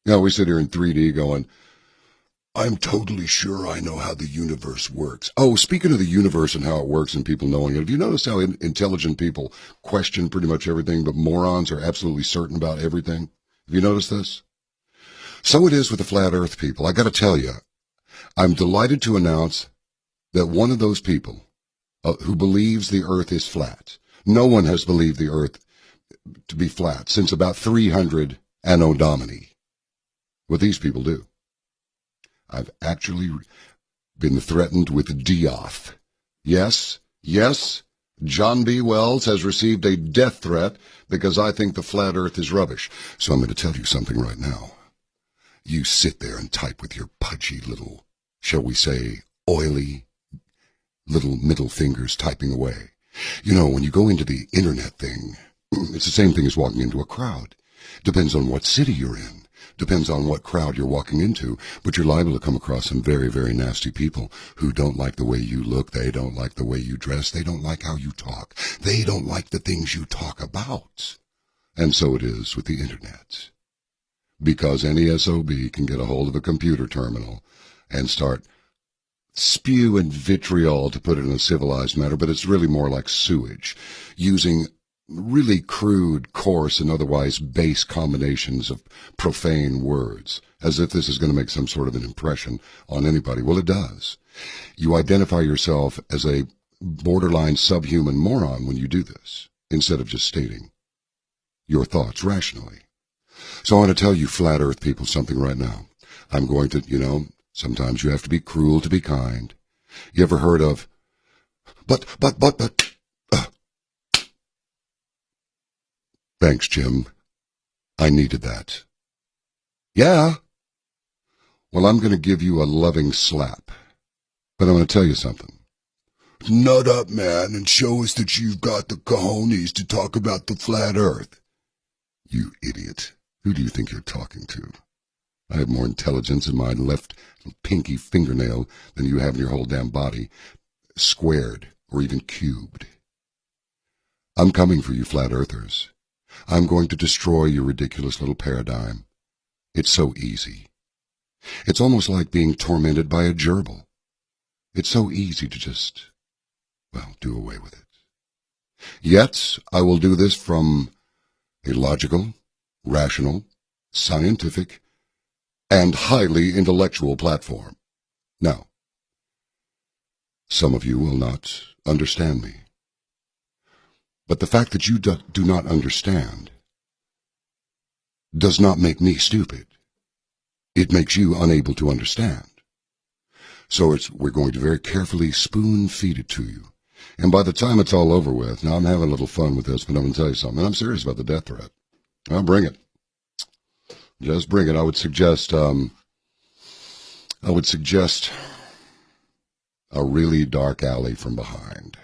You know, we sit here in 3D going, I'm totally sure I know how the universe works. Oh, speaking of the universe and how it works and people knowing it, have you noticed how intelligent people question pretty much everything, but morons are absolutely certain about everything? Have you noticed this? So it is with the flat earth people. I got to tell you, I'm delighted to announce that one of those people who believes the earth is flat, no one has believed the earth to be flat since about 300 Anno Domini. What these people do. I've actually been threatened with deoff. Yes, John B. Wells has received a death threat because I think the flat earth is rubbish. So I'm going to tell you something right now. You sit there and type with your pudgy little, shall we say, oily little middle fingers typing away. You know, when you go into the internet thing, it's the same thing as walking into a crowd. Depends on what city you're in. Depends on what crowd you're walking into, but you're liable to come across some very, very nasty people who don't like the way you look, they don't like the way you dress, they don't like how you talk, they don't like the things you talk about. And so it is with the internet. Because any SOB can get a hold of a computer terminal and start spewing vitriol, to put it in a civilized manner, but it's really more like sewage, using really crude, coarse, and otherwise base combinations of profane words, as if this is going to make some sort of an impression on anybody. Well, it does. You identify yourself as a borderline subhuman moron when you do this, instead of just stating your thoughts rationally. So I want to tell you flat earth people something right now. I'm going to, sometimes you have to be cruel to be kind. You ever heard of, but, thanks, Jim. I needed that. Yeah. Well, I'm going to give you a loving slap. But I'm going to tell you something. Nut up, man, and show us that you've got the cojones to talk about the flat earth. You idiot. Who do you think you're talking to? I have more intelligence in my left pinky fingernail than you have in your whole damn body, squared or even cubed. I'm coming for you, flat earthers. I'm going to destroy your ridiculous little paradigm. It's so easy. It's almost like being tormented by a gerbil. It's so easy to just, do away with it. Yet, I will do this from a logical, rational, scientific, and highly intellectual platform. Now, some of you will not understand me. But the fact that you do not understand does not make me stupid. It makes you unable to understand. So we're going to very carefully spoon-feed it to you. And by the time it's all over with, now I'm having a little fun with this, but I'm going to tell you something. I'm serious about the death threat. I'll bring it. Just bring it. I would suggest a really dark alley from behind,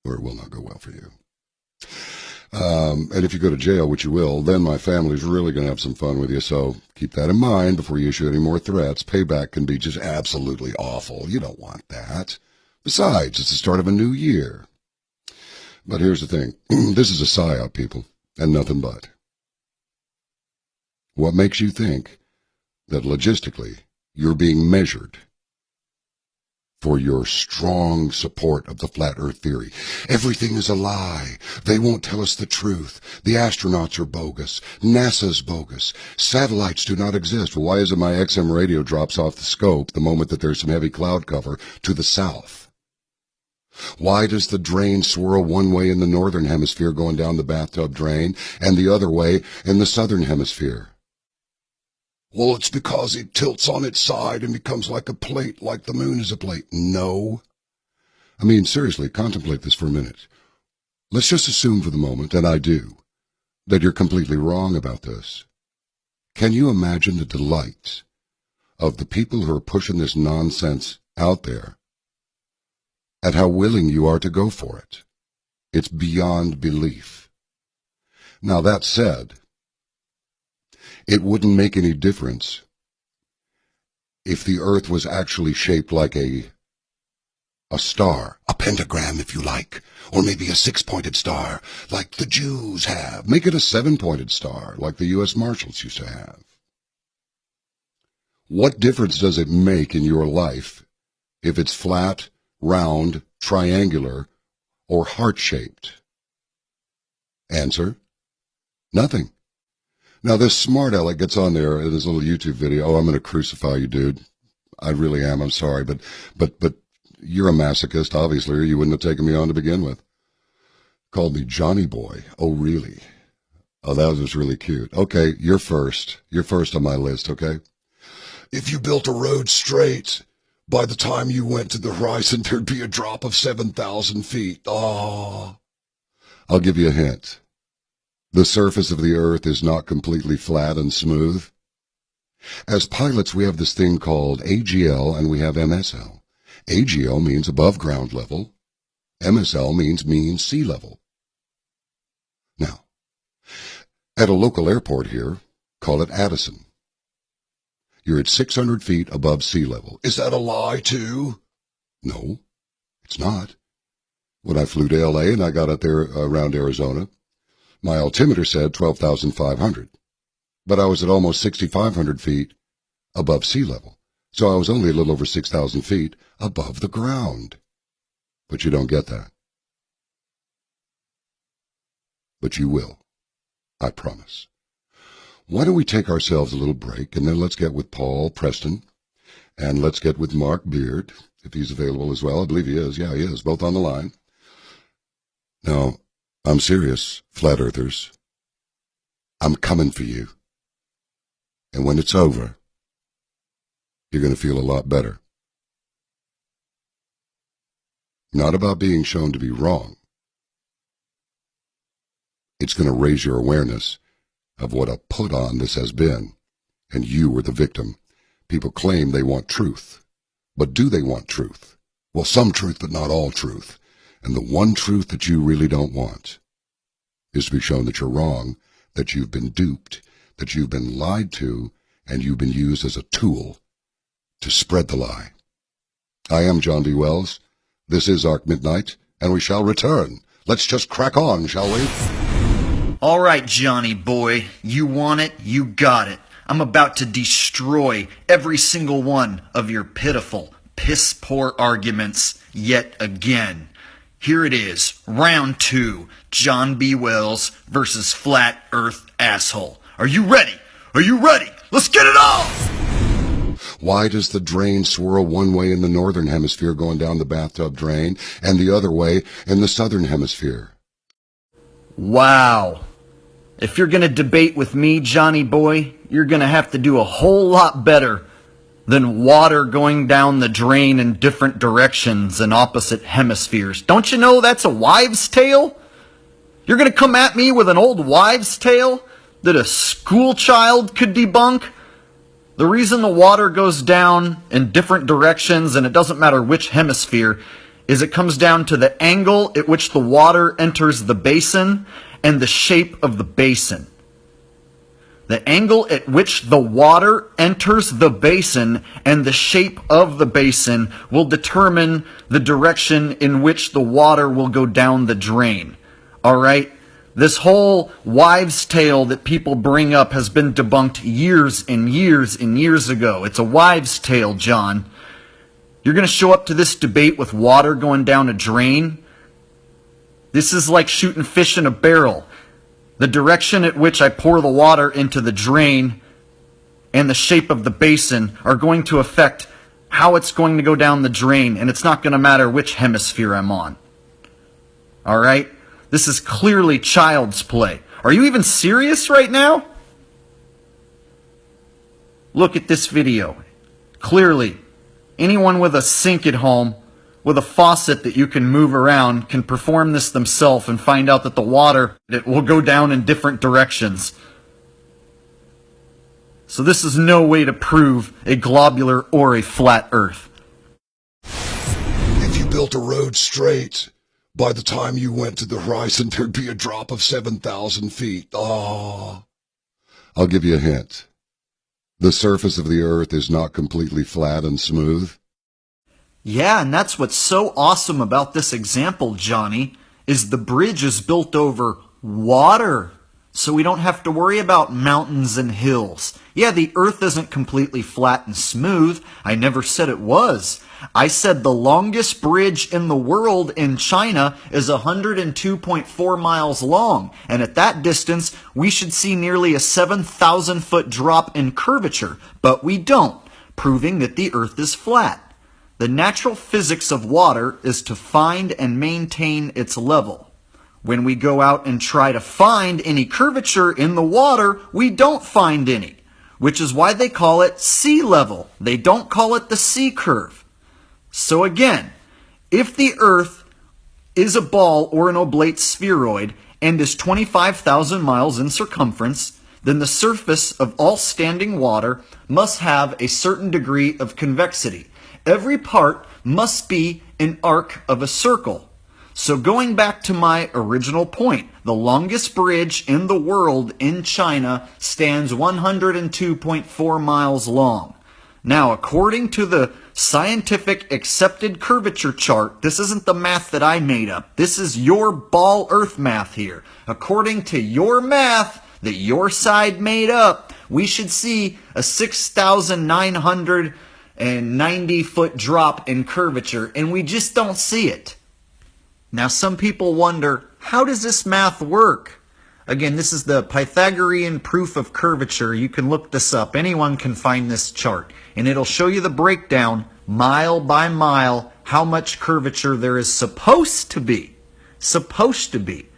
or it will not go well for you. And if you go to jail, which you will, then my family's really going to have some fun with you. So keep that in mind before you issue any more threats. Payback can be just absolutely awful. You don't want that. Besides, it's the start of a new year. But here's the thing. This is a psyop, people, and nothing but. What makes you think that logistically you're being measured for your strong support of the flat earth theory? Everything is a lie. They won't tell us the truth. The astronauts are bogus. NASA's bogus. Satellites do not exist. Well, why is it my XM radio drops off the scope the moment that there's some heavy cloud cover to the south? Why does the drain swirl one way in the northern hemisphere going down the bathtub drain and the other way in the southern hemisphere? Well, it's because it tilts on its side and becomes like a plate, like the moon is a plate. No. I mean, seriously, contemplate this for a minute. Let's just assume for the moment, and I do, that you're completely wrong about this. Can you imagine the delight of the people who are pushing this nonsense out there at how willing you are to go for it? It's beyond belief. Now, that said, it wouldn't make any difference if the earth was actually shaped like a star, a pentagram if you like, or maybe a six-pointed star like the Jews have. Make it a seven-pointed star like the U.S. Marshals used to have. What difference does it make in your life if it's flat, round, triangular, or heart-shaped? Answer: nothing. Now, this smart aleck gets on there in his little YouTube video. Oh, I'm going to crucify you, dude. I really am. I'm sorry, but you're a masochist, obviously, or you wouldn't have taken me on to begin with. Called me Johnny Boy. Oh, really? Oh, that was really cute. Okay, you're first. You're first on my list, okay? If you built a road straight, by the time you went to the horizon, there'd be a drop of 7,000 feet. Oh. I'll give you a hint. The surface of the earth is not completely flat and smooth. As pilots, we have this thing called AGL and we have MSL. AGL means above ground level. MSL means mean sea level. Now, at a local airport here, call it Addison. You're at 600 feet above sea level. Is that a lie, too? No, it's not. When I flew to L.A. and I got up there around Arizona, my altimeter said 12,500. But I was at almost 6,500 feet above sea level. So I was only a little over 6,000 feet above the ground. But you don't get that. But you will. I promise. Why don't we take ourselves a little break, and then let's get with Paul Preston, and let's get with Mark Beard, if he's available as well. I believe he is. Yeah, he is. Both on the line. Now, I'm serious, flat earthers. I'm coming for you. And when it's over, you're going to feel a lot better. Not about being shown to be wrong. It's going to raise your awareness of what a put-on this has been, and you were the victim. People claim they want truth, but do they want truth? Well, some truth, but not all truth. And the one truth that you really don't want is to be shown that you're wrong, that you've been duped, that you've been lied to, and you've been used as a tool to spread the lie. I am John D. Wells. This is Arc Midnight, and we shall return. Let's just crack on, shall we? All right, Johnny boy, you want it, you got it. I'm about to destroy every single one of your pitiful, piss-poor arguments yet again. Here it is, round 2, John B. Wells versus Flat Earth Asshole. Are you ready? Are you ready? Let's get it on! Why does the drain swirl one way in the northern hemisphere going down the bathtub drain and the other way in the southern hemisphere? Wow. If you're going to debate with me, Johnny boy, you're going to have to do a whole lot better than water going down the drain in different directions and opposite hemispheres. Don't you know that's a wives' tale? You're going to come at me with an old wives' tale that a school child could debunk? The reason the water goes down in different directions, and it doesn't matter which hemisphere, is it comes down to the angle at which the water enters the basin and the shape of the basin. The angle at which the water enters the basin and the shape of the basin will determine the direction in which the water will go down the drain. All right? This whole wives' tale that people bring up has been debunked years and years and years ago. It's a wives' tale, John. You're going to show up to this debate with water going down a drain? This is like shooting fish in a barrel. The direction at which I pour the water into the drain and the shape of the basin are going to affect how it's going to go down the drain, and it's not going to matter which hemisphere I'm on. All right? This is clearly child's play. Are you even serious right now? Look at this video. Clearly, anyone with a sink at home, with a faucet that you can move around, can perform this themselves and find out that the water, it will go down in different directions. So this is no way to prove a globular or a flat earth. If you built a road straight, by the time you went to the horizon, there'd be a drop of 7,000 feet. Oh. I'll give you a hint. The surface of the earth is not completely flat and smooth. Yeah, and that's what's so awesome about this example, Johnny, is the bridge is built over water. So we don't have to worry about mountains and hills. Yeah, the earth isn't completely flat and smooth. I never said it was. I said the longest bridge in the world in China is 102.4 miles long. And at that distance, we should see nearly a 7,000-foot drop in curvature. But we don't, proving that the earth is flat. The natural physics of water is to find and maintain its level. When we go out and try to find any curvature in the water, we don't find any, which is why they call it sea level. They don't call it the sea curve. So again, if the earth is a ball or an oblate spheroid and is 25,000 miles in circumference, then the surface of all standing water must have a certain degree of convexity. Every part must be an arc of a circle. So going back to my original point, the longest bridge in the world in China stands 102.4 miles long. Now, according to the scientific accepted curvature chart, this isn't the math that I made up. This is your ball earth math here. According to your math that your side made up, we should see a 6,990-foot drop in curvature, and we just don't see it. Now, some people wonder, how does this math work? Again, this is the Pythagorean proof of curvature. You can look this up. Anyone can find this chart. And it'll show you the breakdown, mile by mile, how much curvature there is supposed to be. Supposed to be.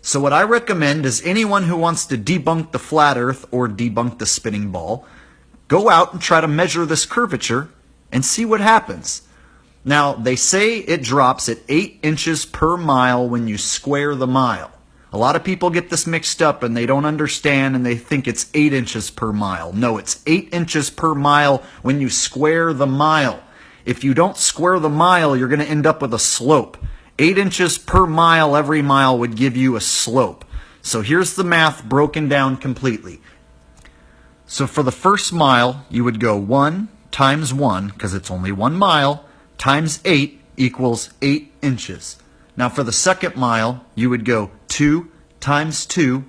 So what I recommend is anyone who wants to debunk the flat earth or debunk the spinning ball, go out and try to measure this curvature and see what happens. Now, they say it drops at 8 inches per mile when you square the mile. A lot of people get this mixed up and they don't understand and they think it's 8 inches per mile. No, it's 8 inches per mile when you square the mile. If you don't square the mile, you're going to end up with a slope. 8 inches per mile every mile would give you a slope. So here's the math broken down completely. So for the first mile, you would go 1 times 1, because it's only 1 mile, times 8 equals 8 inches. Now for the second mile, you would go 2 times 2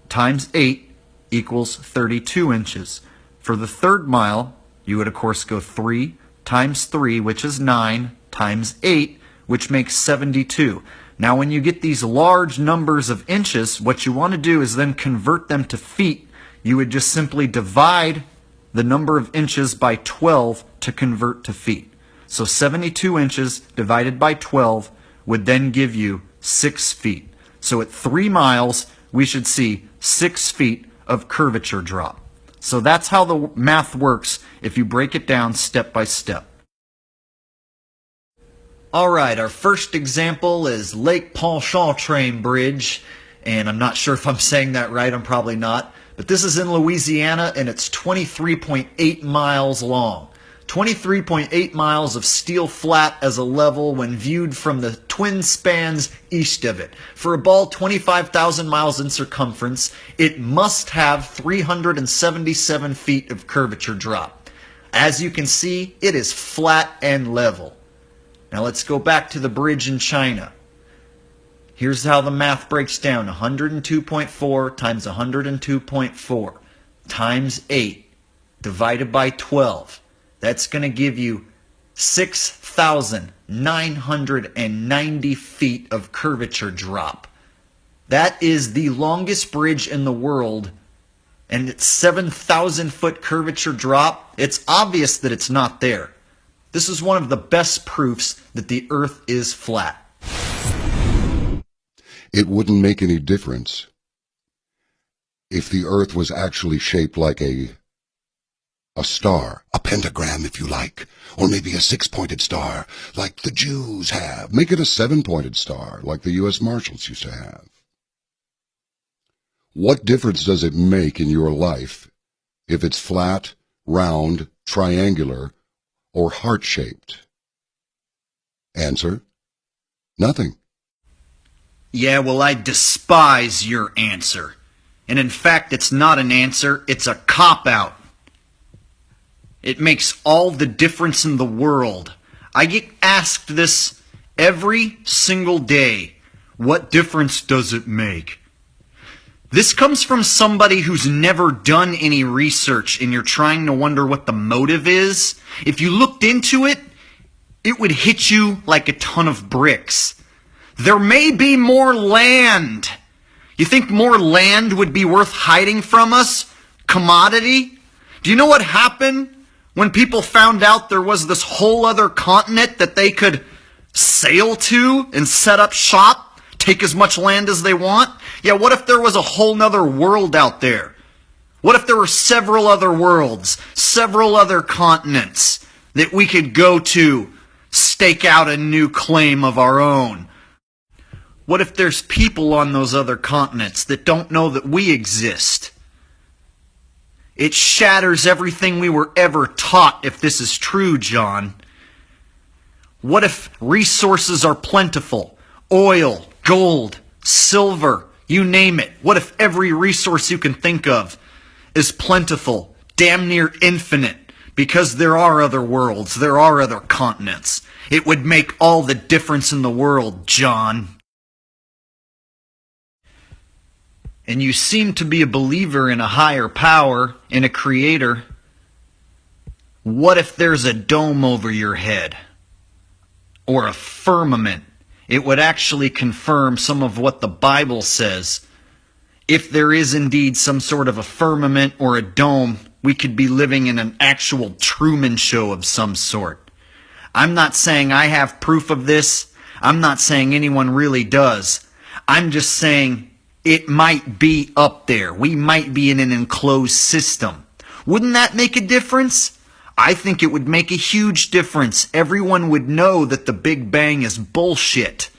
times 8 equals 32 inches. For the third mile, you would of course go 3 times 3, which is 9, times 8, which makes 72. Now when you get these large numbers of inches, what you want to do is then convert them to feet. You would just simply divide the number of inches by 12 to convert to feet. So 72 inches divided by 12 would then give you 6 feet. So at 3 miles, we should see 6 feet of curvature drop. So that's how the math works if you break it down step by step. All right, our first example is Lake Pontchartrain Bridge, and I'm not sure if I'm saying that right, I'm probably not, but this is in Louisiana and it's 23.8 miles long. 23.8 miles of steel flat as a level when viewed from the twin spans east of it. For a ball 25,000 miles in circumference, it must have 377 feet of curvature drop. As you can see, it is flat and level. Now let's go back to the bridge in China. Here's how the math breaks down. 102.4 times 102.4 times 8 divided by 12. That's going to give you 6,990 feet of curvature drop. That is the longest bridge in the world, and it's 7,000-foot curvature drop. It's obvious that it's not there. This is one of the best proofs that the earth is flat. It wouldn't make any difference if the earth was actually shaped like a star, a pentagram if you like, or maybe a 6-pointed star like the Jews have. Make it a 7-pointed star like the U.S. Marshals used to have. What difference does it make in your life if it's flat, round, triangular, or heart-shaped? Answer: nothing. Yeah, well, I despise your answer. And in fact, it's not an answer, it's a cop-out. It makes all the difference in the world. I get asked this every single day. What difference does it make? This comes from somebody who's never done any research and you're trying to wonder what the motive is. If you looked into it, it would hit you like a ton of bricks. There may be more land. You think more land would be worth hiding from us? Commodity? Do you know what happened when people found out there was this whole other continent that they could sail to and set up shop, take as much land as they want? Yeah, what if there was a whole nother world out there? What if there were several other worlds, several other continents that we could go to, stake out a new claim of our own? What if there's people on those other continents that don't know that we exist? It shatters everything we were ever taught if this is true, John. What if resources are plentiful? Oil, gold, silver, you name it. What if every resource you can think of is plentiful, damn near infinite, because there are other worlds, there are other continents? It would make all the difference in the world, John. And you seem to be a believer in a higher power, in a creator. What if there's a dome over your head? Or a firmament? It would actually confirm some of what the Bible says. If there is indeed some sort of a firmament or a dome, we could be living in an actual Truman Show of some sort. I'm not saying I have proof of this. I'm not saying anyone really does. I'm just saying it might be up there. We might be in an enclosed system. Wouldn't that make a difference? I think it would make a huge difference. Everyone would know that the Big Bang is bullshit.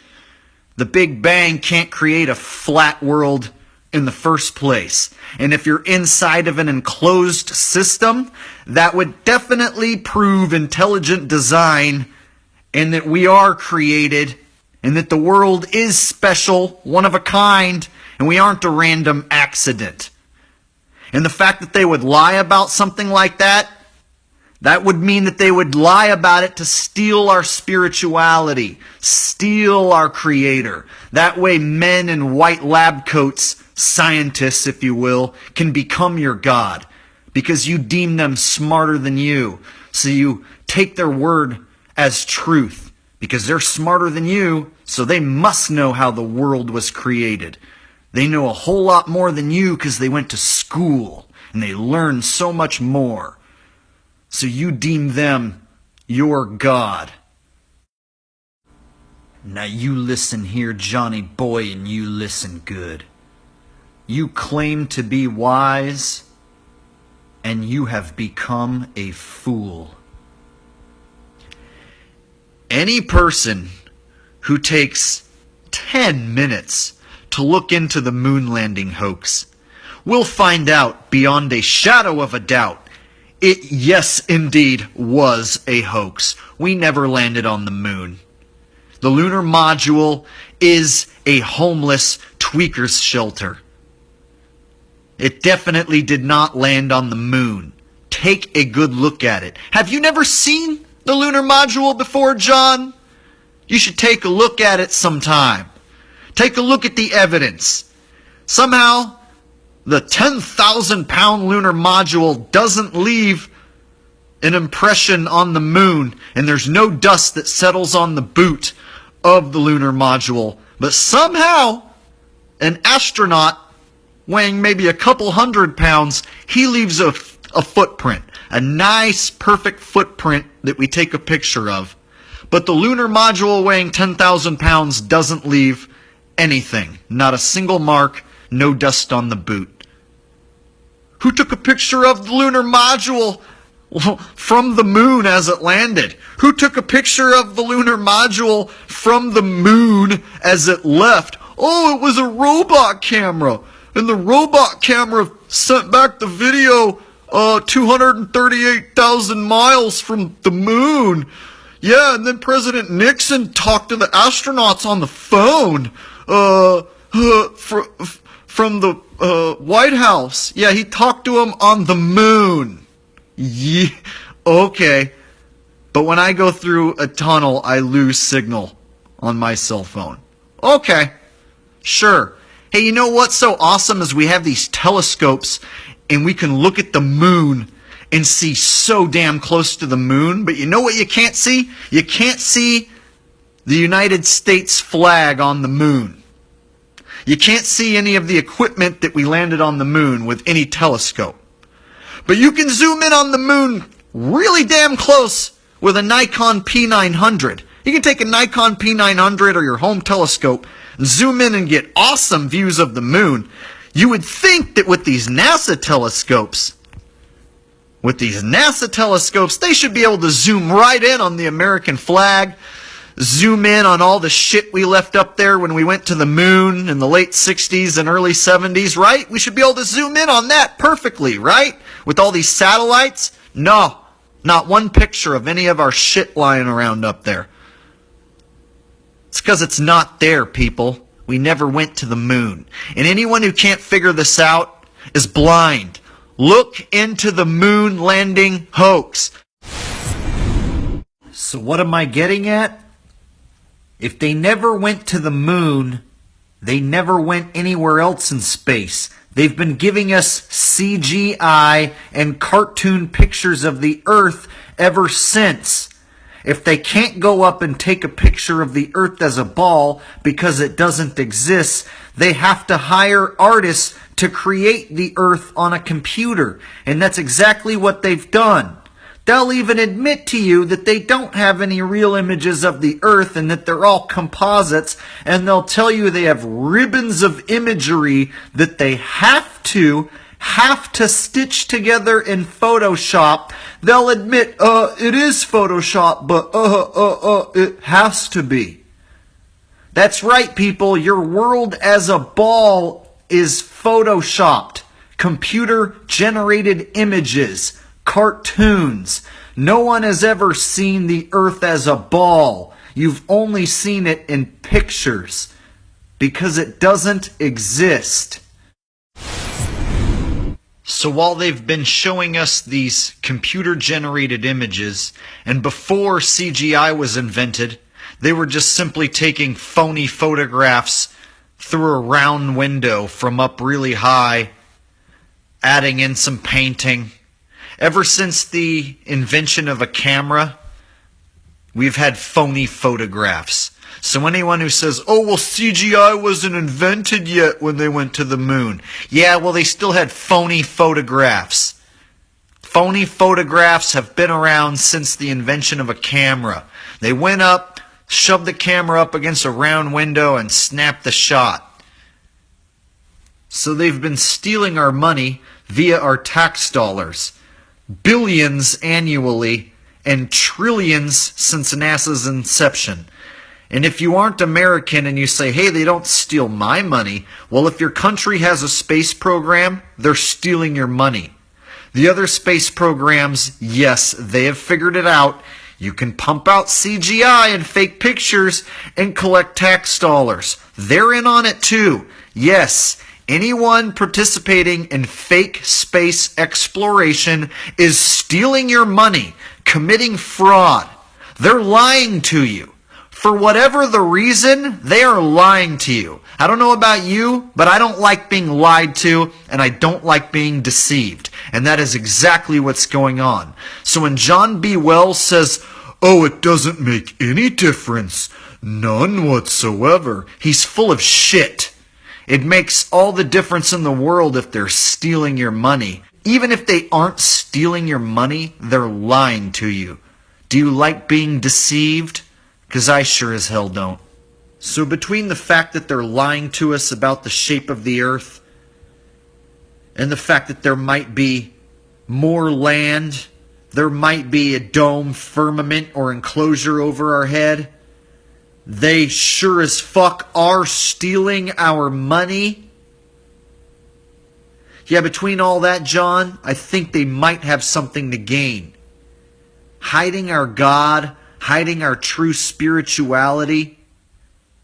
The Big Bang can't create a flat world in the first place. And if you're inside of an enclosed system, that would definitely prove intelligent design and that we are created and that the world is special, one of a kind, and we aren't a random accident. And the fact that they would lie about something like that, that would mean that they would lie about it to steal our spirituality, steal our creator. That way men in white lab coats, scientists if you will, can become your God because you deem them smarter than you. So you take their word as truth because they're smarter than you, so they must know how the world was created. They know a whole lot more than you because they went to school and they learned so much more. So you deem them your God. Now you listen here, Johnny boy, and you listen good. You claim to be wise, and you have become a fool. Any person who takes 10 minutes to look into the moon landing hoax will find out beyond a shadow of a doubt it, yes, indeed, was a hoax. We never landed on the moon. The lunar module is a homeless tweaker's shelter. It definitely did not land on the moon. Take a good look at it. Have you never seen the lunar module before, John? You should take a look at it sometime. Take a look at the evidence. Somehow, the 10,000-pound lunar module doesn't leave an impression on the moon, and there's no dust that settles on the boot of the lunar module. But somehow, an astronaut weighing maybe a couple hundred pounds, he leaves a footprint, a nice, perfect footprint that we take a picture of. But the lunar module weighing 10,000 pounds doesn't leave anything, not a single mark, no dust on the boot. Who took a picture of the lunar module from the moon as it landed? Who took a picture of the lunar module from the moon as it left? Oh, it was a robot camera. And the robot camera sent back the video 238,000 miles from the moon. Yeah, and then President Nixon talked to the astronauts on the phone from the White House. Yeah, he talked to them on the moon. Yeah, okay. But when I go through a tunnel, I lose signal on my cell phone. Okay, sure. Hey, you know what's so awesome is we have these telescopes and we can look at the moon and see so damn close to the moon. But you know what you can't see? You can't see the United States flag on the moon. You can't see any of the equipment that we landed on the moon with any telescope. But you can zoom in on the moon really damn close with a Nikon P900. You can take a Nikon P900 or your home telescope and zoom in and get awesome views of the moon. You would think that with these NASA telescopes, they should be able to zoom right in on the American flag, zoom in on all the shit we left up there when we went to the moon in the late 60s and early 70s, right? We should be able to zoom in on that perfectly, right? With all these satellites? No, not one picture of any of our shit lying around up there. It's because it's not there, people. We never went to the moon. And anyone who can't figure this out is blind. Look into the moon landing hoax. So what am I getting at? If they never went to the moon, they never went anywhere else in space. They've been giving us CGI and cartoon pictures of the Earth ever since. If they can't go up and take a picture of the Earth as a ball because it doesn't exist, they have to hire artists to create the Earth on a computer. And that's exactly what they've done. They'll even admit to you that they don't have any real images of the Earth and that they're all composites, and they'll tell you they have ribbons of imagery that they have to stitch together in Photoshop. They'll admit, it is Photoshop, but it has to be. That's right, people. Your world as a ball is Photoshopped. Computer-generated images. Cartoons. No one has ever seen the Earth as a ball. You've only seen it in pictures because it doesn't exist. So while they've been showing us these computer-generated images, and before CGI was invented, they were just simply taking phony photographs through a round window from up really high, adding in some painting. Ever since the invention of a camera, we've had phony photographs. So anyone who says, oh, well, CGI wasn't invented yet when they went to the moon. Yeah, well, they still had phony photographs. Phony photographs have been around since the invention of a camera. They went up, shoved the camera up against a round window, and snapped the shot. So they've been stealing our money via our tax dollars. Billions annually and trillions since NASA's inception. And if you aren't American and you say, hey, they don't steal my money, well, if your country has a space program, they're stealing your money. The other space programs, yes, they have figured it out. You can pump out CGI and fake pictures and collect tax dollars. They're in on it too. Yes, anyone participating in fake space exploration is stealing your money, committing fraud. They're lying to you. For whatever the reason, they are lying to you. I don't know about you, but I don't like being lied to, and I don't like being deceived. And that is exactly what's going on. So when John B. Wells says, oh, it doesn't make any difference, none whatsoever, he's full of shit. It makes all the difference in the world if they're stealing your money. Even if they aren't stealing your money, they're lying to you. Do you like being deceived? Because I sure as hell don't. So between the fact that they're lying to us about the shape of the earth and the fact that there might be more land, there might be a dome, firmament, or enclosure over our head, they sure as fuck are stealing our money. Yeah, between all that, John, I think they might have something to gain. Hiding our God, hiding our true spirituality,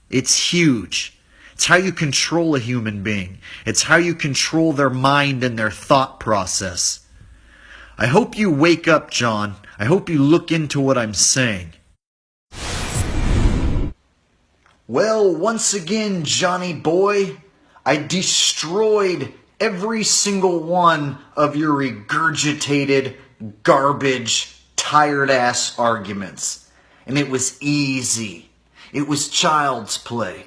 it's huge. It's how you control a human being. It's how you control their mind and their thought process. I hope you wake up, John. I hope you look into what I'm saying. Well, once again, Johnny boy, I destroyed every single one of your regurgitated, garbage, tired-ass arguments. And it was easy. It was child's play.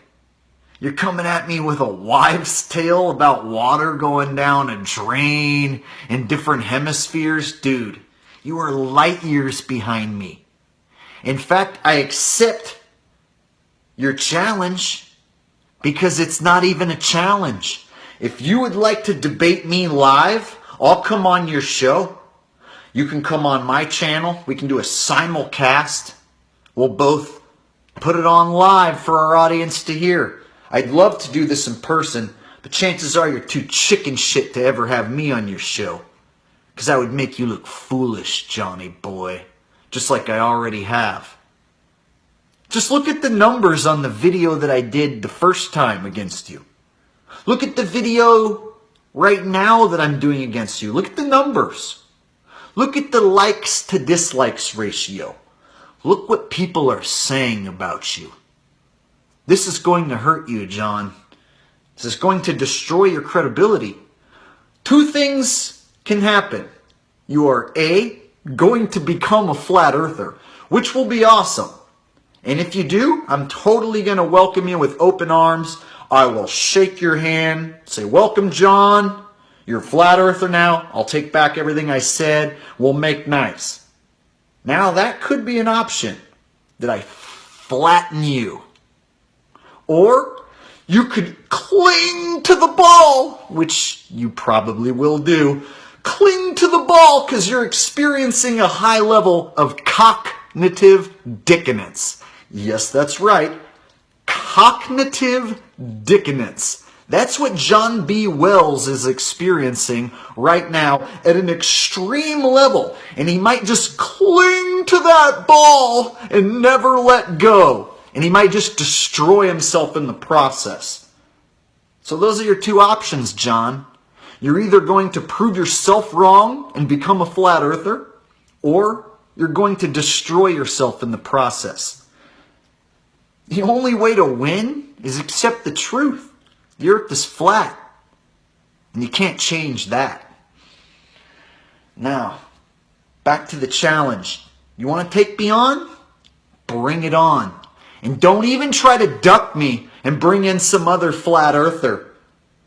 You're coming at me with a wives' tale about water going down a drain in different hemispheres? Dude, you are light years behind me. In fact, I accept your challenge because it's not even a challenge. If you would like to debate me live, I'll come on your show. You can come on my channel. We can do a simulcast. We'll both put it on live for our audience to hear. I'd love to do this in person, but chances are you're too chicken shit to ever have me on your show. Because I would make you look foolish, Johnny boy. Just like I already have. Just look at the numbers on the video that I did the first time against you. Look at the video right now that I'm doing against you. Look at the numbers. Look at the likes to dislikes ratio. Look what people are saying about you. This is going to hurt you, John. This is going to destroy your credibility. Two things can happen. You are A, going to become a flat earther, which will be awesome. And if you do, I'm totally going to welcome you with open arms. I will shake your hand, say, welcome, John. You're a flat earther now. I'll take back everything I said. We'll make nice. Now that could be an option, that I flatten you. Or you could cling to the ball, which you probably will do. Cling to the ball because you're experiencing a high level of cognitive dissonance. Yes, that's right. Cognitive dissonance. That's what John B. Wells is experiencing right now at an extreme level. And he might just cling to that ball and never let go. And he might just destroy himself in the process. So those are your two options, John. You're either going to prove yourself wrong and become a flat earther, or you're going to destroy yourself in the process. The only way to win is accept the truth. The earth is flat, and you can't change that. Now, back to the challenge. You want to take me on? Bring it on. And don't even try to duck me and bring in some other flat earther.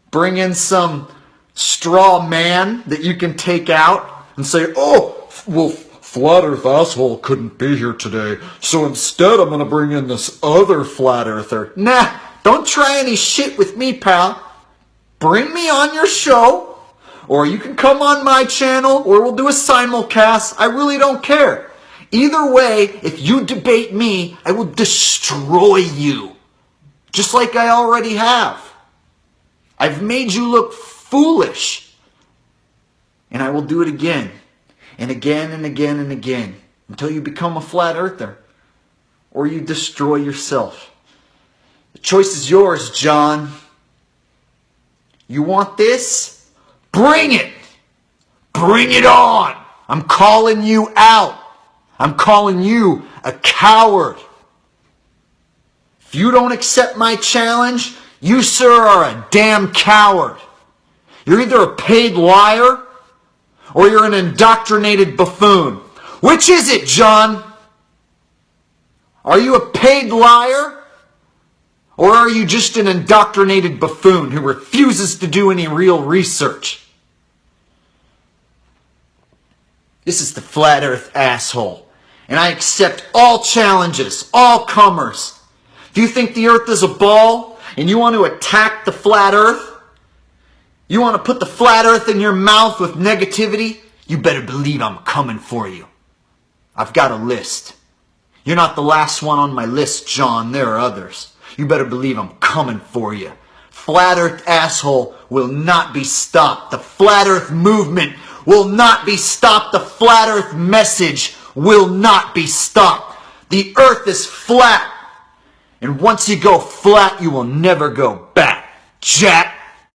Bring in some straw man that you can take out and say, oh, well, flat earth asshole couldn't be here today, so instead I'm going to bring in this other flat earther. Nah, don't try any shit with me, pal. Bring me on your show, or you can come on my channel, or we'll do a simulcast. I really don't care. Either way, if you debate me, I will destroy you. Just like I already have. I've made you look foolish. And I will do it again. And again and again and again. Until you become a flat earther. Or you destroy yourself. The choice is yours, John. You want this? Bring it! Bring it on! I'm calling you out. I'm calling you a coward. If you don't accept my challenge, you, sir, are a damn coward. You're either a paid liar or you're an indoctrinated buffoon. Which is it, John? Are you a paid liar? Or are you just an indoctrinated buffoon who refuses to do any real research? This is the Flat Earth asshole. And I accept all challenges, all comers. If you think the earth is a ball and you want to attack the flat earth, you want to put the flat earth in your mouth with negativity, you better believe I'm coming for you. I've got a list. You're not the last one on my list, John. There are others. You better believe I'm coming for you. Flat Earth asshole will not be stopped. The Flat Earth movement will not be stopped. The Flat Earth message will not be stopped. The earth is flat. And once you go flat, you will never go back. Jack.